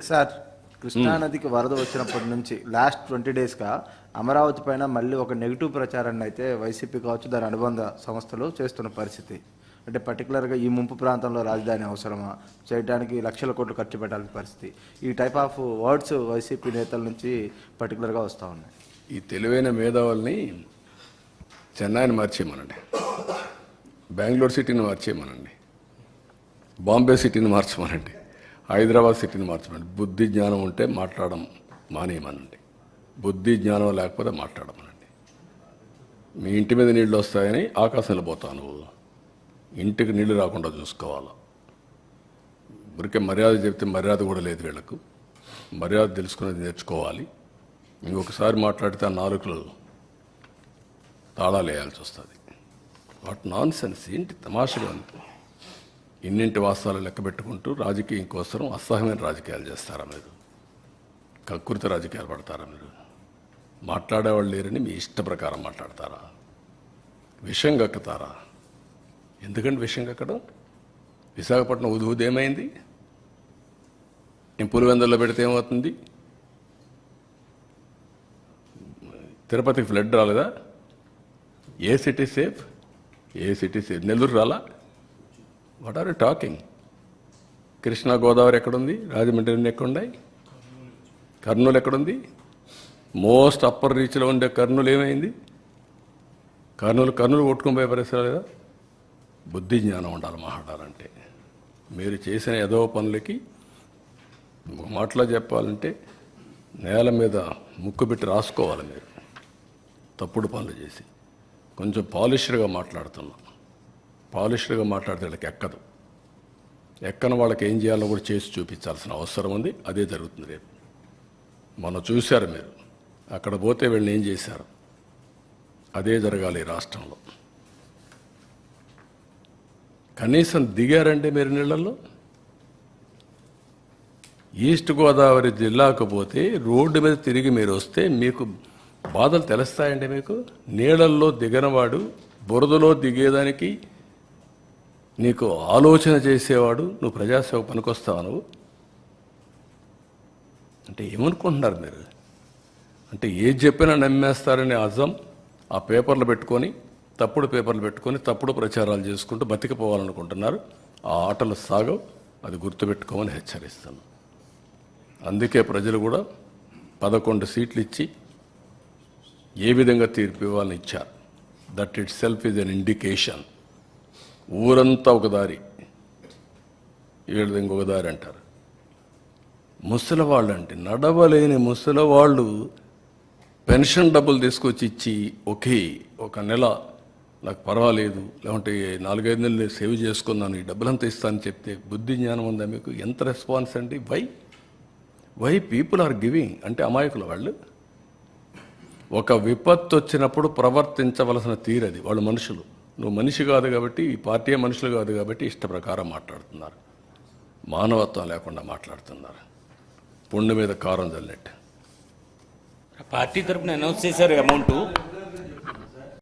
Sir, కృష్ణానదికి వరద వచ్చినప్పటి నుంచి లాస్ట్ 20 డేస్గా అమరావతి పైన మళ్ళీ ఒక నెగిటివ్ ప్రచారాన్ని అయితే వైసీపీ కావచ్చు దాని అనుబంధ సంస్థలు చేస్తున్న పరిస్థితి. అంటే పర్టికులర్గా ఈ ముంపు ప్రాంతంలో రాజధాని అవసరమా, చేయడానికి లక్షల కోట్లు ఖర్చు పెట్టాల్సిన పరిస్థితి, ఈ టైప్ ఆఫ్ వర్డ్స్ వైసీపీ నేతల నుంచి పర్టికులర్గా వస్తూ ఉన్నాయి. ఈ తెలివైన మేధావుల్ని చెన్నైని మార్చేయమనండి, బెంగళూరు సిటీని మార్చేయమనండి, బాంబే సిటీని మార్చమనండి, హైదరాబాద్ సిటీని మార్చమనండి. బుద్ధి జ్ఞానం ఉంటే మాట్లాడడం మానేయమనండి, బుద్ధి జ్ఞానం లేకపోతే మాట్లాడమనండి. మీ ఇంటి మీద నీళ్ళు వస్తాయని ఆకాశంలో పోతావు, నువ్వు ఇంటికి నీళ్లు రాకుండా చూసుకోవాలి. ఊరికే మర్యాద చెప్తే మర్యాద కూడా లేదు వీళ్ళకు. మర్యాద తెలుసుకునేది నేర్చుకోవాలి. ఇంకొకసారి మాట్లాడితే ఆ నాలుకలు తాళాలు వేయాల్సి వస్తుంది. వాట్ నాన్ సెన్స్, ఏంటి తమాషగా ఉంది. ఇన్నింటి వాస్తవాలు లెక్క పెట్టుకుంటూ రాజకీయం కోసం అసహ్యమైన రాజకీయాలు చేస్తారా మీరు? కకృతి రాజకీయాలు పడతారా మీరు? మాట్లాడేవాళ్ళు లేరని మీ ఇష్ట ప్రకారం మాట్లాడతారా? విషం కక్కుతారా? ఎందుకంటే విషం కక్కడం? విశాఖపట్నం ఉదేమైంది? నేను పులివెందుల్లో పెడితే ఏమవుతుంది? తిరుపతికి ఫ్లడ్ రాలేదా? ఏ సిటీ సేఫ్? ఏ సిటీ సేఫ్? నెల్లూరు రాలా? What are you talking? Krishna Godavari ఎక్కడుంది? రాజమండ్రి ఎక్కడున్నాయి? కర్నూలు ఎక్కడుంది? మోస్ట్ అప్పర్ రీచ్లో ఉండే కర్నూలు ఏమైంది? కర్నూలు కొట్టుకుని పోయే పరిస్థితి లేదా? బుద్ధి జ్ఞానం ఉండాలి మాట్లాడాలంటే. మీరు చేసిన ఏదో పనులకి ఒక మాటలో చెప్పాలంటే నేల మీద ముక్కు పెట్టి రాసుకోవాలి. మీరు తప్పుడు పనులు చేసి కొంచెం పాలిష్డ్గా మాట్లాడుతున్నాం. పాలిష్డ్గా మాట్లాడితే వాళ్ళకి ఎక్కదు. ఎక్కని వాళ్ళకి ఏం చేయాలో కూడా చేసి చూపించాల్సిన అవసరం ఉంది. అదే జరుగుతుంది రేపు. మొన్న చూశారు మీరు, అక్కడ పోతే వీళ్ళని ఏం చేశారు. అదే జరగాలి ఈ రాష్ట్రంలో. కనీసం దిగారంటే మీరు నీళ్ళల్లో. ఈస్ట్ గోదావరి జిల్లాకు పోతే రోడ్డు మీద తిరిగి మీరు వస్తే మీకు బాధలు తెలుస్తాయండి. మీకు నీళ్ళల్లో దిగనవాడు, బురదలో దిగేదానికి నీకు ఆలోచన చేసేవాడు, నువ్వు ప్రజాసేవ పనికొస్తావు. నువ్వు అంటే ఏమనుకుంటున్నారు మీరు? అంటే ఏది చెప్పినా నమ్మేస్తారని అజం ఆ పేపర్లు పెట్టుకొని, తప్పుడు పేపర్లు పెట్టుకొని తప్పుడు ప్రచారాలు చేసుకుంటూ బతికిపోవాలనుకుంటున్నారు. ఆ ఆటలు సాగవు. అది గుర్తుపెట్టుకోమని హెచ్చరిస్తాను. అందుకే ప్రజలు కూడా 11 సీట్లు ఇచ్చి ఏ విధంగా తీర్పు ఇవ్వాలని ఇచ్చారు. That it self is an indication. ఊరంతా ఒక దారి, వీళ్ళది ఇంకొక దారి అంటారు. ముసలివాళ్ళు అంటే నడవలేని ముసలివాళ్ళు పెన్షన్ డబ్బులు తీసుకొచ్చి ఇచ్చి ఒక నెల నాకు పర్వాలేదు, లేకుంటే 4-5 నెలలు సేవ్ చేసుకున్నాను, ఈ డబ్బులంతా ఇస్తానని చెప్తే బుద్ధి జ్ఞానం ఉందా మీకు? ఎంత రెస్పాన్స్ అండి? వై పీపుల్ ఆర్ గివింగ్ అంటే అమాయకులు వాళ్ళు. ఒక విపత్తు వచ్చినప్పుడు ప్రవర్తించవలసిన తీరది. వాళ్ళు మనుషులు. నువ్వు మనిషి కాదు కాబట్టి, ఈ పార్టీ మనుషులు కాదు కాబట్టి ఇష్ట ప్రకారం మాట్లాడుతున్నారు. మానవత్వం లేకుండా మాట్లాడుతున్నారు. పుండు మీద కారం చల్లినట్టు. పార్టీ తరపున అనౌన్స్ చేశారు అమౌంట్.